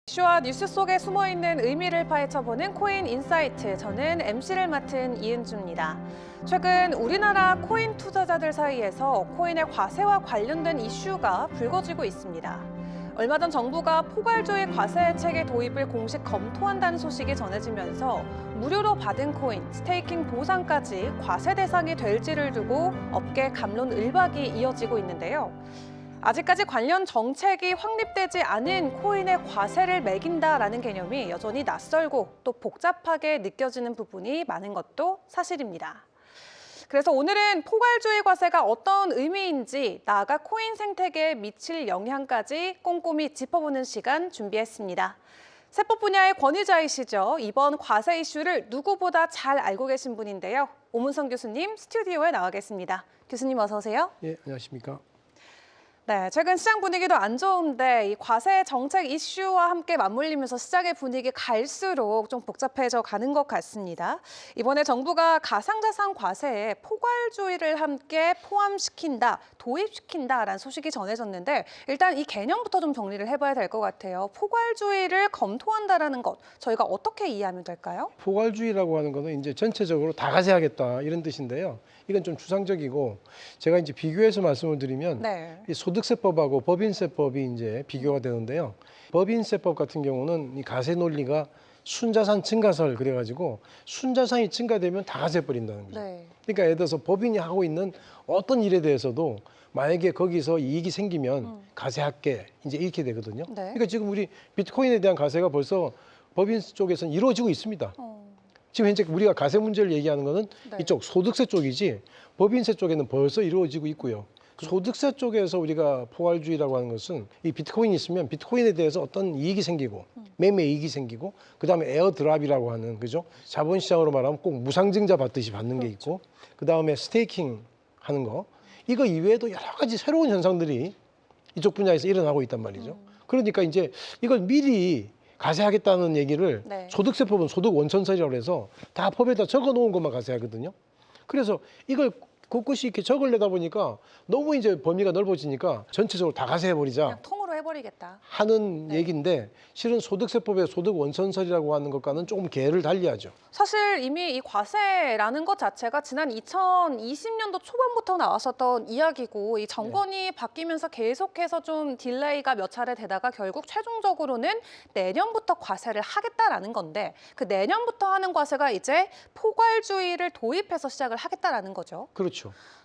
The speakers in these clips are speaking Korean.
이슈와 뉴스 속에 숨어있는 의미를 파헤쳐보는 코인 인사이트. 저는 MC를 맡은 이은주입니다. 최근 우리나라 코인 투자자들 사이에서 코인의 과세와 관련된 이슈가 불거지고 있습니다. 얼마 전 정부가 포괄조의 과세 혜택의 도입을 공식 검토한다는 소식이 전해지면서 무료로 받은 코인, 스테이킹 보상까지 과세 대상이 될지를 두고 업계 갑론을박이 이어지고 있는데요. 아직까지 관련 정책이 확립되지 않은 코인의 과세를 매긴다라는 개념이 여전히 낯설고 또 복잡하게 느껴지는 부분이 많은 것도 사실입니다. 그래서 오늘은 포괄주의 과세가 어떤 의미인지, 나아가 코인 생태계에 미칠 영향까지 꼼꼼히 짚어보는 시간 준비했습니다. 세법 분야의 권위자이시죠. 이번 과세 이슈를 누구보다 잘 알고 계신 분인데요. 오문성 교수님 스튜디오에 나와 계십니다. 교수님 어서 오세요. 예, 안녕하십니까. 네, 최근 시장 분위기도 안 좋은데 이 과세 정책 이슈와 함께 맞물리면서 시장의 분위기 갈수록 좀 복잡해져 가는 것 같습니다. 이번에 정부가 가상자산 과세에 포괄주의를 함께 포함시킨다, 도입시킨다라는 소식이 전해졌는데 일단 이 개념부터 좀 정리를 해봐야 될 것 같아요. 포괄주의를 검토한다라는 것, 저희가 어떻게 이해하면 될까요? 포괄주의라고 하는 거는 이제 전체적으로 다 가세하겠다 이런 뜻인데요. 이건 좀 추상적이고 제가 이제 비교해서 말씀을 드리면 네. 이 소득세법하고 법인세법이 이제 비교가 되는데요. 법인세법 같은 경우는 이 가세 논리가 순자산 증가설 그래가지고 순자산이 증가되면 다 가세 버린다는 거죠. 네. 그러니까 예를 들어서 법인이 하고 있는 어떤 일에 대해서도 만약에 거기서 이익이 생기면 가세할게 이제 이렇게 되거든요. 네. 그러니까 지금 우리 비트코인에 대한 가세가 벌써 법인 쪽에서는 이루어지고 있습니다. 지금 현재 우리가 가세 문제를 얘기하는 거는 네. 이쪽 소득세 쪽이지 법인세 쪽에는 벌써 이루어지고 있고요. 소득세 쪽에서 우리가 포괄주의라고 하는 것은 이 비트코인이 있으면 비트코인에 대해서 어떤 이익이 생기고 매매 이익이 생기고 그다음에 에어드랍이라고 하는 그죠? 자본시장으로 말하면 꼭 무상증자 받듯이 받는 게 있고 그다음에 스테이킹 하는 거 이거 이외에도 여러 가지 새로운 현상들이 이쪽 분야에서 일어나고 있단 말이죠. 그러니까 이제 이걸 미리 가세하겠다는 얘기를 네. 소득세법은 소득 원천설이라고 해서 다 법에다 적어 놓은 것만 가세하거든요. 그래서 이걸 곳곳이 이렇게 적으려다 보니까 너무 이제 범위가 넓어지니까 전체적으로 다 가세해버리자 그냥 통으로 해버리겠다. 하는 네. 얘기인데 실은 소득세법의 소득 원천설이라고 하는 것과는 조금 궤를 달리하죠. 사실 이미 이 과세라는 것 자체가 지난 2020년도 초반부터 나왔었던 이야기고 이 정권이 바뀌면서 계속해서 좀 딜레이가 몇 차례 되다가 결국 최종적으로는 내년부터 과세를 하겠다라는 건데 그 내년부터 하는 과세가 이제 포괄주의를 도입해서 시작을 하겠다라는 거죠. 그렇죠.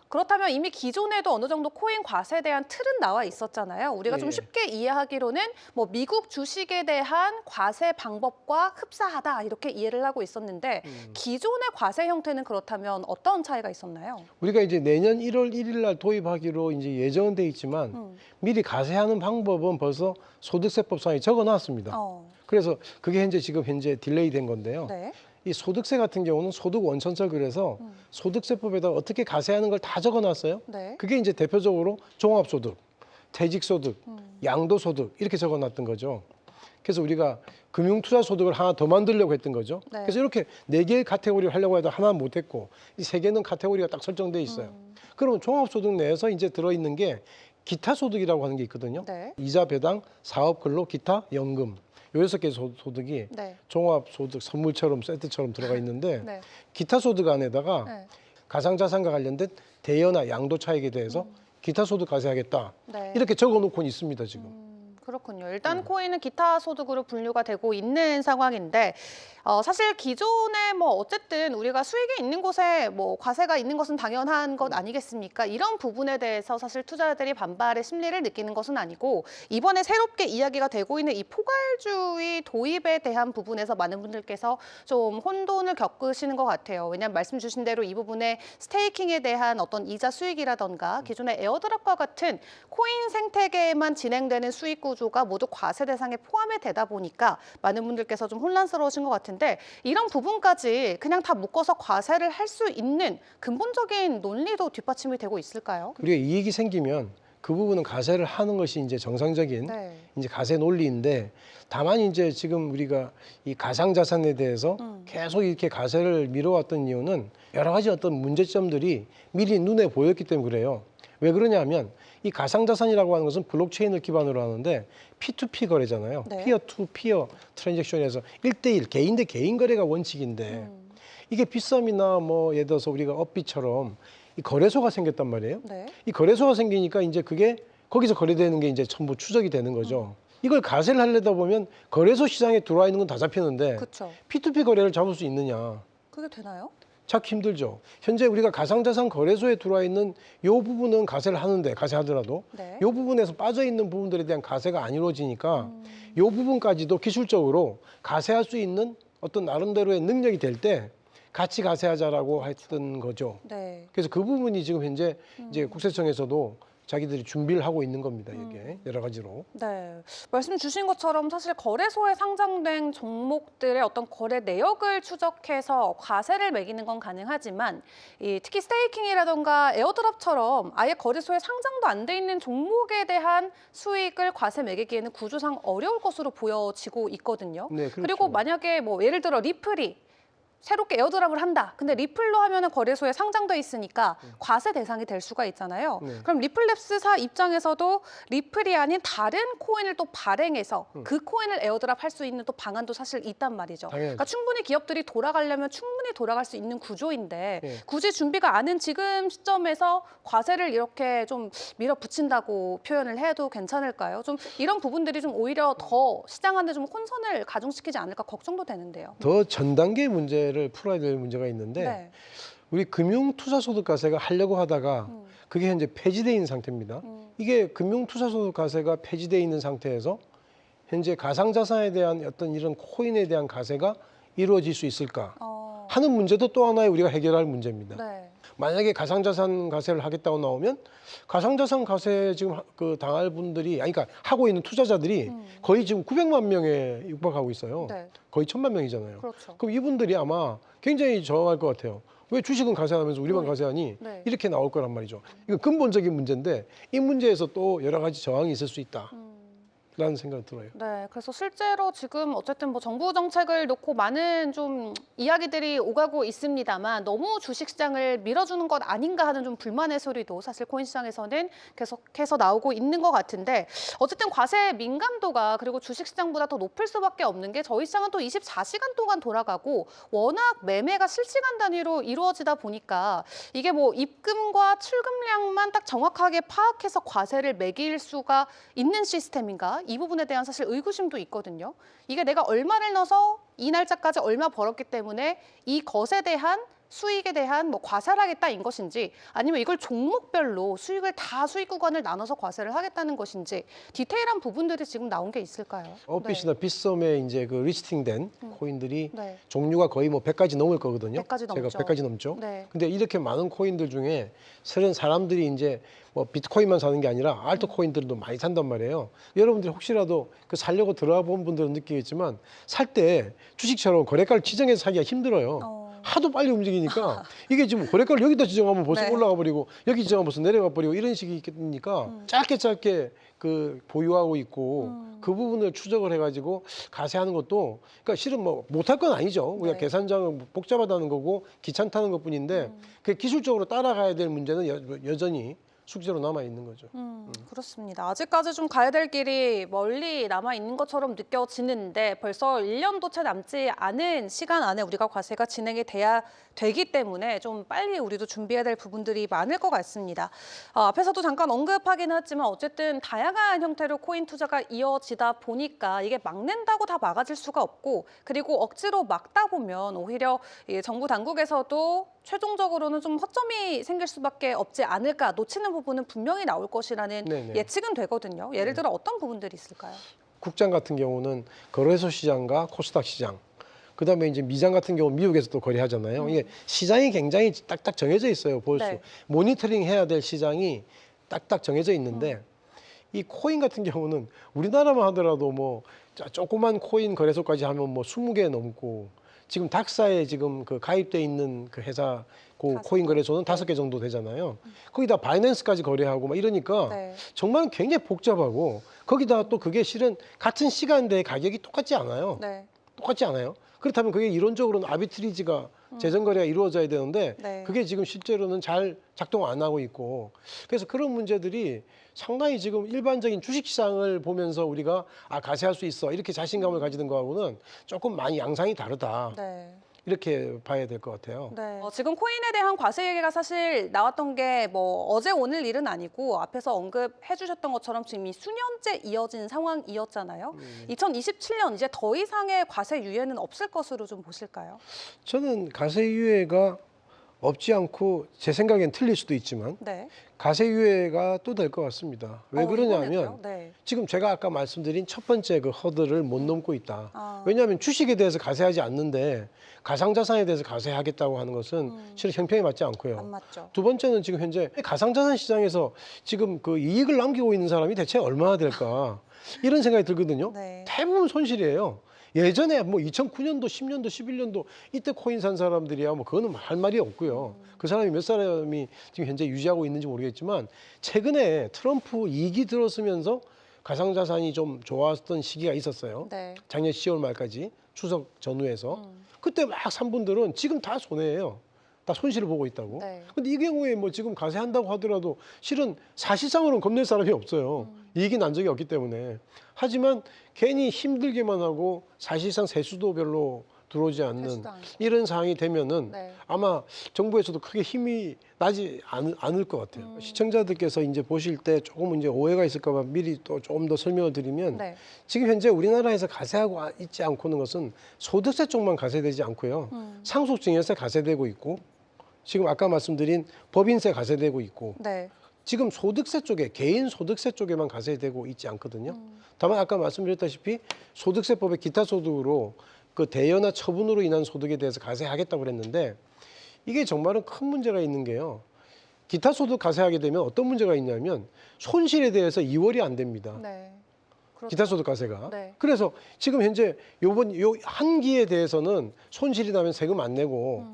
그렇다면 이미 기존에도 어느 정도 코인 과세에 대한 틀은 나와 있었잖아요. 우리가 좀 예. 쉽게 이해하기로는 뭐 미국 주식에 대한 과세 방법과 흡사하다 이렇게 이해를 하고 있었는데 기존의 과세 형태는 그렇다면 어떤 차이가 있었나요? 우리가 이제 내년 1월 1일 날 도입하기로 이제 예정돼 있지만 미리 가세하는 방법은 벌써 소득세법상에 적어 놨습니다. 그래서 그게 현재 딜레이 된 건데요. 네. 이 소득세 같은 경우는 소득 원천설 그래서 소득세법에다 어떻게 가세하는 걸 다 적어놨어요. 네. 그게 이제 대표적으로 종합소득, 퇴직소득, 양도소득 이렇게 적어놨던 거죠. 그래서 우리가 금융투자소득을 하나 더 만들려고 했던 거죠. 네. 그래서 이렇게 4개의 카테고리를 하려고 해도 하나 못했고 이 3개는 카테고리가 딱 설정돼 있어요. 그러면 종합소득 내에서 이제 들어있는 게 기타소득이라고 하는 게 있거든요. 네. 이자 배당, 사업근로, 기타, 연금. 요 6개 소득이 네. 종합소득 선물처럼 세트처럼 들어가 있는데 네. 기타 소득 안에다가 네. 가상자산과 관련된 대여나 양도 차익에 대해서 기타 소득 가세하겠다. 네. 이렇게 적어놓고 있습니다 지금. 그렇군요. 일단 코인은 기타 소득으로 분류가 되고 있는 상황인데 사실 기존에 뭐 어쨌든 우리가 수익이 있는 곳에 뭐 과세가 있는 것은 당연한 것 아니겠습니까? 이런 부분에 대해서 사실 투자자들이 반발의 심리를 느끼는 것은 아니고 이번에 새롭게 이야기가 되고 있는 이 포괄주의 도입에 대한 부분에서 많은 분들께서 좀 혼돈을 겪으시는 것 같아요. 왜냐하면 말씀 주신 대로 이 부분에 스테이킹에 대한 어떤 이자 수익이라던가 기존의 에어드랍과 같은 코인 생태계에만 진행되는 수익 구조가 모두 과세 대상에 포함이 되다 보니까 많은 분들께서 좀 혼란스러우신 것 같은데 이런 부분까지 그냥 다 묶어서 과세를 할 수 있는 근본적인 논리도 뒷받침이 되고 있을까요? 우리가 이익이 생기면 그 부분은 가세를 하는 것이 이제 정상적인 네. 이제 가세 논리인데 다만 이제 지금 우리가 이 가상자산에 대해서 계속 이렇게 가세를 미뤄왔던 이유는 여러 가지 어떤 문제점들이 미리 눈에 보였기 때문에 그래요. 왜 그러냐면 이 가상자산이라고 하는 것은 블록체인을 기반으로 하는데 P2P 거래잖아요. 네. 피어 투 피어 트랜잭션에서 1대1 개인 대 개인 거래가 원칙인데 이게 빗썸이나 뭐 예를 들어서 우리가 업비처럼 이 거래소가 생겼단 말이에요. 네. 이 거래소가 생기니까 이제 그게 거기서 거래되는 게 이제 전부 추적이 되는 거죠. 이걸 과세를 하려다 보면 거래소 시장에 들어와 있는 건 다 잡히는데 그렇죠. P2P 거래를 잡을 수 있느냐? 그게 되나요? 찾기 힘들죠. 현재 우리가 가상자산 거래소에 들어와 있는 이 부분은 과세를 하는데 과세하더라도 네. 이 부분에서 빠져 있는 부분들에 대한 과세가 안 이루어지니까 이 부분까지도 기술적으로 과세할 수 있는 어떤 나름대로의 능력이 될 때 같이 과세하자라고 했던 거죠. 네. 그래서 그 부분이 지금 현재 이제 국세청에서도 자기들이 준비를 하고 있는 겁니다. 이게 여러 가지로. 네. 말씀 주신 것처럼 사실 거래소에 상장된 종목들의 어떤 거래 내역을 추적해서 과세를 매기는 건 가능하지만 특히 스테이킹이라던가 에어드랍처럼 아예 거래소에 상장도 안 돼 있는 종목에 대한 수익을 과세 매기기에는 구조상 어려울 것으로 보여지고 있거든요. 네, 그렇죠. 그리고 만약에 뭐 예를 들어 리플이 새롭게 에어드랍을 한다. 근데 리플로 하면은 거래소에 상장돼 있으니까 과세 대상이 될 수가 있잖아요. 네. 그럼 리플랩스사 입장에서도 리플이 아닌 다른 코인을 또 발행해서 그 코인을 에어드랍 할 수 있는 또 방안도 사실 있단 말이죠. 당연하죠. 그러니까 충분히 기업들이 돌아가려면 충분히 돌아갈 수 있는 구조인데 네. 굳이 준비가 안 된 지금 시점에서 과세를 이렇게 좀 밀어붙인다고 표현을 해도 괜찮을까요? 좀 이런 부분들이 좀 오히려 더 시장 안에 좀 혼선을 가중시키지 않을까 걱정도 되는데요. 더 전 단계 문제를 풀어야 될 문제가 있는데 네. 우리 금융투자소득과세가 하려고 하다가 그게 현재 폐지되어 있는 상태입니다. 이게 금융투자소득과세가 폐지되어 있는 상태에서 현재 가상자산에 대한 어떤 이런 코인에 대한 과세가 이루어질 수 있을까 하는 문제도 또 하나의 우리가 해결할 문제입니다. 네. 만약에 가상자산 과세를 하겠다고 나오면 가상자산 과세 지금 그 당할 분들이 아니 그러니까 하고 있는 투자자들이 거의 지금 900만 명에 육박하고 있어요. 네. 거의 1000만 명이잖아요. 그렇죠. 그럼 이분들이 아마 굉장히 저항할 것 같아요. 왜 주식은 과세하면서 우리만 과세하니? 네. 이렇게 나올 거란 말이죠. 이건 근본적인 문제인데 이 문제에서 또 여러 가지 저항이 있을 수 있다. 라는 생각이 들어요. 네, 그래서 실제로 지금 어쨌든 뭐 정부 정책을 놓고 많은 좀 이야기들이 오가고 있습니다만 너무 주식시장을 밀어주는 것 아닌가 하는 좀 불만의 소리도 사실 코인 시장에서는 계속해서 나오고 있는 것 같은데 어쨌든 과세 민감도가 그리고 주식시장보다 더 높을 수밖에 없는 게 저희 시장은 또 24시간 동안 돌아가고 워낙 매매가 실시간 단위로 이루어지다 보니까 이게 뭐 입금과 출금량만 딱 정확하게 파악해서 과세를 매길 수가 있는 시스템인가? 이 부분에 대한 사실 의구심도 있거든요. 이게 내가 얼마를 넣어서 이 날짜까지 얼마 벌었기 때문에 이 것에 대한 수익에 대한 뭐 과세를 하겠다인 것인지 아니면 이걸 종목별로 수익을 다 수익 구간을 나눠서 과세를 하겠다는 것인지 디테일한 부분들이 지금 나온 게 있을까요? 업비시나 빗썸에 이제 그 리스팅된 코인들이 네. 종류가 거의 뭐 100가지 넘을 거거든요. 100가지 제가 넘죠. 100가지 넘죠. 네. 근데 이렇게 많은 코인들 중에 실은 사람들이 이제 뭐 비트코인만 사는 게 아니라 알트 코인들도 많이 산단 말이에요. 여러분들이 혹시라도 그 살려고 들어가 본 분들은 느끼겠지만 살 때 주식처럼 거래가를 지정해서 사기가 힘들어요. 하도 빨리 움직이니까 이게 지금 거래가를 여기다 지정하면 벌써 네. 올라가 버리고 여기 지정하면 벌써 내려가 버리고 이런 식이 있으니까 짧게 그 보유하고 있고 그 부분을 추적을 해가지고 과세하는 것도 그러니까 실은 뭐 못할 건 아니죠. 우리가 네. 계산장은 복잡하다는 거고 귀찮다는 것뿐인데 그 기술적으로 따라가야 될 문제는 여전히 숙제로 남아 있는 거죠. 그렇습니다. 아직까지 좀 가야 될 길이 멀리 남아 있는 것처럼 느껴지는데 벌써 1년도 채 남지 않은 시간 안에 우리가 과세가 진행이 돼야 되기 때문에 좀 빨리 우리도 준비해야 될 부분들이 많을 것 같습니다. 앞에서도 잠깐 언급하긴 했지만 어쨌든 다양한 형태로 코인 투자가 이어지다 보니까 이게 막는다고 다 막아질 수가 없고 그리고 억지로 막다 보면 오히려 이 정부 당국에서도 최종적으로는 좀 허점이 생길 수밖에 없지 않을까 놓치는 부분은 분명히 나올 것이라는 네네. 예측은 되거든요. 예를 들어 어떤 부분들이 있을까요? 국장 같은 경우는 거래소 시장과 코스닥 시장, 그다음에 이제 미장 같은 경우 미국에서 또 거래하잖아요. 이게 시장이 굉장히 딱딱 정해져 있어요. 볼수 네. 모니터링 해야 될 시장이 딱딱 정해져 있는데 이 코인 같은 경우는 우리나라만 하더라도 뭐 조그만 코인 거래소까지 하면 뭐 20개 넘고 지금 닥사에 지금 그 가입돼 있는 그 회사 그 다섯 코인 개. 거래소는 5개 정도 되잖아요. 거기다 바이낸스까지 거래하고 막 이러니까 네. 정말 굉장히 복잡하고 거기다 또 그게 실은 같은 시간대에 가격이 똑같지 않아요. 네. 똑같지 않아요. 그렇다면 그게 이론적으로는 아비트리지가 재정 거래가 이루어져야 되는데 네. 그게 지금 실제로는 잘 작동 안 하고 있고 그래서 그런 문제들이 상당히 지금 일반적인 주식시장을 보면서 우리가 가세할 수 있어 이렇게 자신감을 가지는 거하고는 조금 많이 양상이 다르다. 네. 이렇게 봐야 될 것 같아요. 네. 지금 코인에 대한 과세 얘기가 사실 나왔던 게 뭐 어제 오늘 일은 아니고 앞에서 언급해 주셨던 것처럼 지금 이 수년째 이어진 상황이었잖아요. 2027년 이제 더 이상의 과세 유예는 없을 것으로 좀 보실까요? 저는 가세 유예가 없지 않고 제 생각엔 틀릴 수도 있지만 네. 가세 유예가 또 될 것 같습니다. 왜 그러냐면 이번에도요? 네. 지금 제가 아까 말씀드린 첫 번째 그 허들을 못 넘고 있다. 아. 왜냐하면 주식에 대해서 가세하지 않는데 가상자산에 대해서 가세하겠다고 하는 것은 실은 형평에 맞지 않고요. 안 맞죠. 두 번째는 지금 현재 가상자산 시장에서 지금 그 이익을 남기고 있는 사람이 대체 얼마나 될까 이런 생각이 들거든요. 네. 대부분 손실이에요. 예전에 뭐 2009년도, 10년도, 11년도 이때 코인 산 사람들이야 뭐 그거는 할 말이 없고요. 그 사람이 몇 사람이 지금 현재 유지하고 있는지 모르겠지만 최근에 트럼프 이익이 들어서면서 가상자산이 좀 좋았던 시기가 있었어요. 네. 작년 10월 말까지 추석 전후에서 그때 막 산 분들은 지금 다 손해예요. 다 손실을 보고 있다고. 네. 근데 이 경우에 뭐 지금 가세한다고 하더라도 실은 사실상으로는 겁낼 사람이 없어요. 이익이 난 적이 없기 때문에. 하지만 괜히 힘들게만 하고 사실상 세수도 별로 들어오지 않는 세수도 않고. 이런 상황이 되면은 네. 아마 정부에서도 크게 힘이 나지 않을 것 같아요. 시청자들께서 이제 보실 때 조금 이제 오해가 있을까 봐 미리 또 조금 더 설명을 드리면 네. 지금 현재 우리나라에서 가세하고 있지 않고는 것은 소득세 쪽만 가세되지 않고요. 상속증여세 가세되고 있고 지금 아까 말씀드린 법인세 가세되고 있고 네. 지금 소득세 쪽에 개인 소득세 쪽에만 가세되고 있지 않거든요. 다만 아까 말씀드렸다시피 소득세법의 기타 소득으로 그 대여나 처분으로 인한 소득에 대해서 가세하겠다고 그랬는데 이게 정말은 큰 문제가 있는 게요. 기타 소득 가세하게 되면 어떤 문제가 있냐면 손실에 대해서 이월이 안 됩니다. 네. 그렇죠. 기타 소득 가세가. 네. 그래서 지금 현재 요번 요 한 기에 대해서는 손실이 나면 세금 안 내고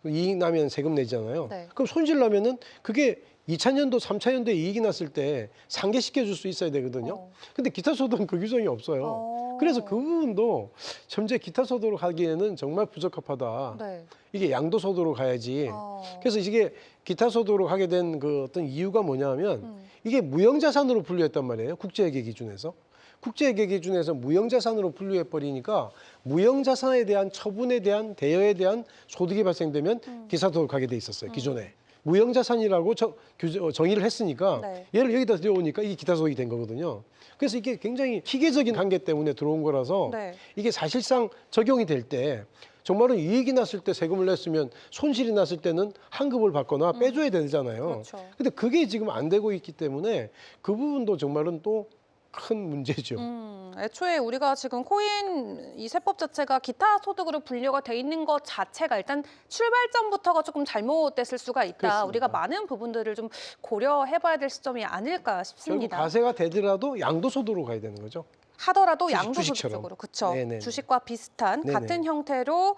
이익 나면 세금 내잖아요. 네. 그럼 손실 나면은 그게 2차년도, 3차년도에 이익이 났을 때 상계시켜 줄 수 있어야 되거든요. 근데 기타 소득은 그 규정이 없어요. 그래서 그 부분도 현재 기타 소득으로 가기에는 정말 부적합하다. 네. 이게 양도소득으로 가야지. 어. 그래서 이게 기타 소득으로 가게 된 그 어떤 이유가 뭐냐면 이게 무형자산으로 분류했단 말이에요. 국제회계 기준에서. 국제회계 기준에서 무형자산으로 분류해 버리니까 무형자산에 대한 처분에 대한 대여에 대한 소득이 발생되면 기타소득 가게 돼 있었어요. 기존에. 무형자산이라고 정의를 했으니까 네. 얘를 여기다 들여오니까 이게 기타소득이 된 거거든요. 그래서 이게 굉장히 희계적인 관계 때문에 들어온 거라서 네. 이게 사실상 적용이 될 때 정말로 이익이 났을 때 세금을 냈으면 손실이 났을 때는 환급을 받거나 빼줘야 되잖아요. 그렇죠. 근데 그게 지금 안 되고 있기 때문에 그 부분도 정말은 또 큰 문제죠. 애초에 우리가 지금 코인 이 세법 자체가 기타 소득으로 분류가 돼 있는 것 자체가 일단 출발점부터가 조금 잘못됐을 수가 있다. 그렇습니다. 우리가 많은 부분들을 좀 고려해봐야 될 시점이 아닐까 결국 싶습니다. 가세가 되더라도 양도소득으로 가야 되는 거죠. 하더라도 주식, 양도소득 주식처럼. 쪽으로 그렇죠. 네네. 주식과 비슷한 네네. 같은 형태로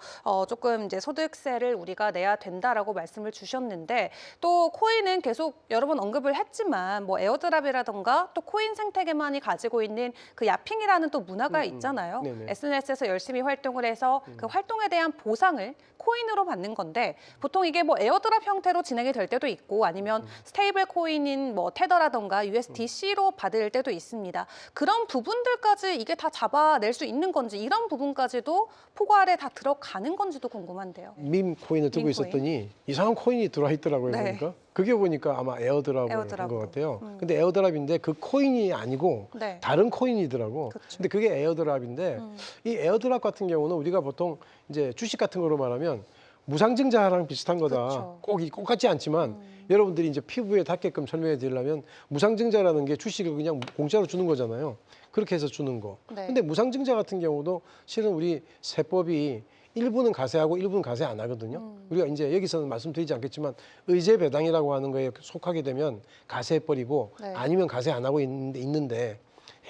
조금 이제 소득세를 우리가 내야 된다라고 말씀을 주셨는데 또 코인은 계속 여러 번 언급을 했지만 뭐 에어드랍이라던가 또 코인 생태계만이 가지고 있는 그 야핑이라는 또 문화가 있잖아요. 네네. SNS에서 열심히 활동을 해서 그 활동에 대한 보상을 코인으로 받는 건데 보통 이게 뭐 에어드랍 형태로 진행이 될 때도 있고 아니면 스테이블 코인인 뭐 테더라던가 USDC로 받을 때도 있습니다. 그런 부분들까지 이게 다 잡아낼 수 있는 건지 이런 부분까지도 포괄 아래 다 들어가는 건지도 궁금한데요. 밈 코인을 들고 밈 있었더니 이상한 코인이 들어와 있더라고요. 네. 보니까 그게 보니까 아마 에어드랍인 것 에어드랍으로. 같아요. 근데 에어드랍인데 그 코인이 아니고 네. 다른 코인이더라고. 그쵸. 근데 그게 에어드랍인데 이 에어드랍 같은 경우는 우리가 보통 이제 주식 같은 거로 말하면 무상증자랑 비슷한 거다. 그쵸. 꼭 똑같지 않지만 여러분들이 이제 피부에 닿게끔 설명해 드리려면 무상증자라는 게 주식을 그냥 공짜로 주는 거잖아요. 그렇게 해서 주는 거. 네. 근데 무상증자 같은 경우도 실은 우리 세법이 일부는 가세하고 일부는 가세 안 하거든요. 우리가 이제 여기서는 말씀드리지 않겠지만 의제 배당이라고 하는 거에 속하게 되면 가세해버리고 네. 아니면 가세 안 하고 있는데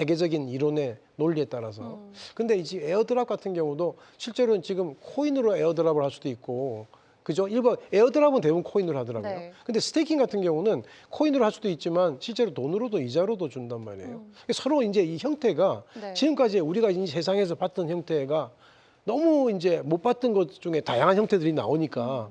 회계적인 이론의 논리에 따라서. 근데 이제 에어드랍 같은 경우도 실제로는 지금 코인으로 에어드랍을 할 수도 있고 그죠? 일반 에어드랍은 대부분 코인으로 하더라고요. 네. 근데 스테이킹 같은 경우는 코인으로 할 수도 있지만 실제로 돈으로도 이자로도 준단 말이에요. 서로 이제 이 형태가 네. 지금까지 우리가 이 세상에서 봤던 형태가 너무 이제 못 봤던 것 중에 다양한 형태들이 나오니까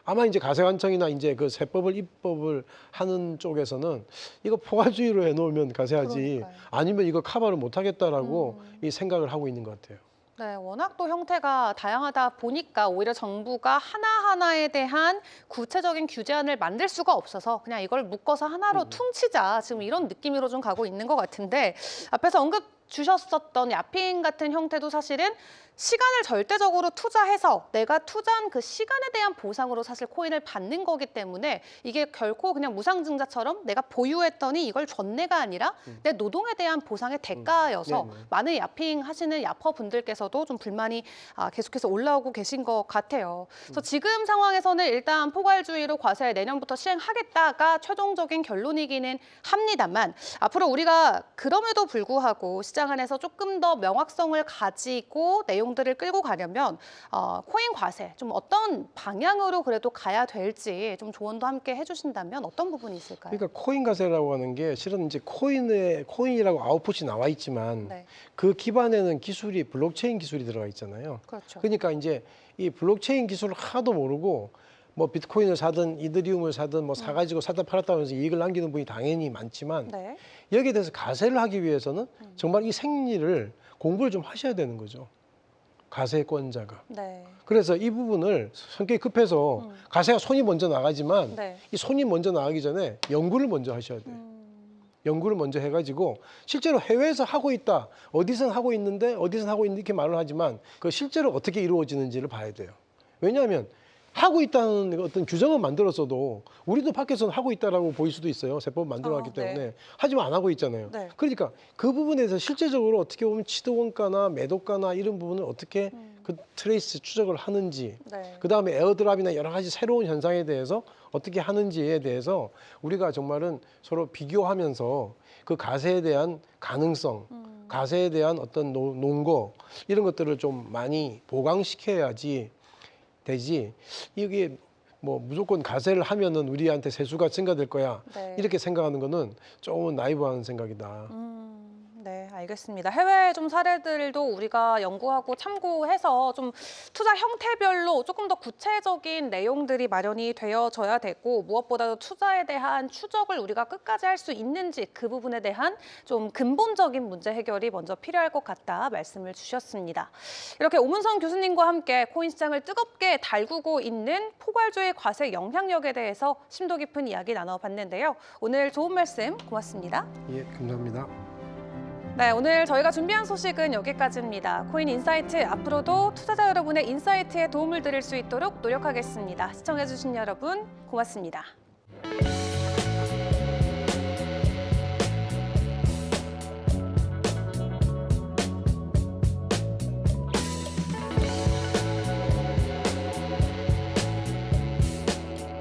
아마 이제 가세관청이나 이제 그 세법을 입법을 하는 쪽에서는 이거 포괄주의로 해놓으면 가세하지 그러니까요. 아니면 이거 커버를 못 하겠다라고 이 생각을 하고 있는 것 같아요. 네, 워낙 또 형태가 다양하다 보니까 오히려 정부가 하나하나에 대한 구체적인 규제안을 만들 수가 없어서 그냥 이걸 묶어서 하나로 퉁치자 지금 이런 느낌으로 좀 가고 있는 것 같은데 앞에서 언급 주셨었던 야핑 같은 형태도 사실은 시간을 절대적으로 투자해서 내가 투자한 그 시간에 대한 보상으로 사실 코인을 받는 거기 때문에 이게 결코 그냥 무상증자처럼 내가 보유했더니 이걸 전내가 아니라 내 노동에 대한 보상의 대가여서 네네. 많은 야핑 하시는 야퍼 분들께서도 좀 불만이 계속해서 올라오고 계신 것 같아요. 그래서 지금 상황에서는 일단 포괄주의로 과세 내년부터 시행하겠다가 최종적인 결론이기는 합니다만 앞으로 우리가 그럼에도 불구하고 시장 안에서 조금 더 명확성을 가지고 내용들을 끌고 가려면 코인 과세 좀 어떤 방향으로 그래도 가야 될지 좀 조언도 함께 해주신다면 어떤 부분이 있을까요? 그러니까 코인 가세라고 하는 게 실은 이제 코인이라고 아웃풋이 나와 있지만 네, 그 기반에는 기술이 블록체인 기술이 들어가 있잖아요. 그렇죠. 그러니까 이제 이 블록체인 기술을 하나도 모르고 뭐 비트코인을 사든 이더리움을 사든 뭐 사가지고 샀다 팔았다 하면서 이익을 남기는 분이 당연히 많지만 네, 여기에 대해서 가세를 하기 위해서는 정말 이 생리를 공부를 좀 하셔야 되는 거죠. 가세권자가. 네, 그래서 이 부분을 성격이 급해서 가세가 손이 먼저 나가지만 네. 이 손이 먼저 나가기 전에 연구를 먼저 하셔야 돼요. 연구를 먼저 해가지고 실제로 해외에서 하고 있다, 어디선 하고 있는데 어디선 하고 있는데 이렇게 말을 하지만 그 실제로 어떻게 이루어지는지를 봐야 돼요. 왜냐하면 하고 있다는 어떤 규정을 만들었어도 우리도 밖에서는 하고 있다라고 보일 수도 있어요. 세법 만들어놨기 네. 때문에 하지만 안 하고 있잖아요. 네. 그러니까 그 부분에서 실제적으로 어떻게 보면 취득원가나 매도가나 이런 부분을 어떻게 그 트레이스 추적을 하는지 네. 그 다음에 에어드랍이나 여러 가지 새로운 현상에 대해서 어떻게 하는지에 대해서 우리가 정말은 서로 비교하면서 그 가세에 대한 가능성, 가세에 대한 어떤 논거 이런 것들을 좀 많이 보강시켜야지 되지. 이게 뭐 무조건 가세를 하면은 우리한테 세수가 증가될 거야. 네. 이렇게 생각하는 거는 조금 나이브한 생각이다. 네, 알겠습니다. 해외 좀 사례들도 우리가 연구하고 참고해서 좀 투자 형태별로 조금 더 구체적인 내용들이 마련이 되어져야 되고 무엇보다도 투자에 대한 추적을 우리가 끝까지 할 수 있는지 그 부분에 대한 좀 근본적인 문제 해결이 먼저 필요할 것 같다 말씀을 주셨습니다. 이렇게 오문성 교수님과 함께 코인 시장을 뜨겁게 달구고 있는 포괄주의 과세 영향력에 대해서 심도 깊은 이야기 나눠봤는데요. 오늘 좋은 말씀 고맙습니다. 예, 감사합니다. 네, 오늘 저희가 준비한 소식은 여기까지입니다. 코인 인사이트 앞으로도 투자자 여러분의 인사이트에 도움을 드릴 수 있도록 노력하겠습니다. 시청해주신 여러분 고맙습니다.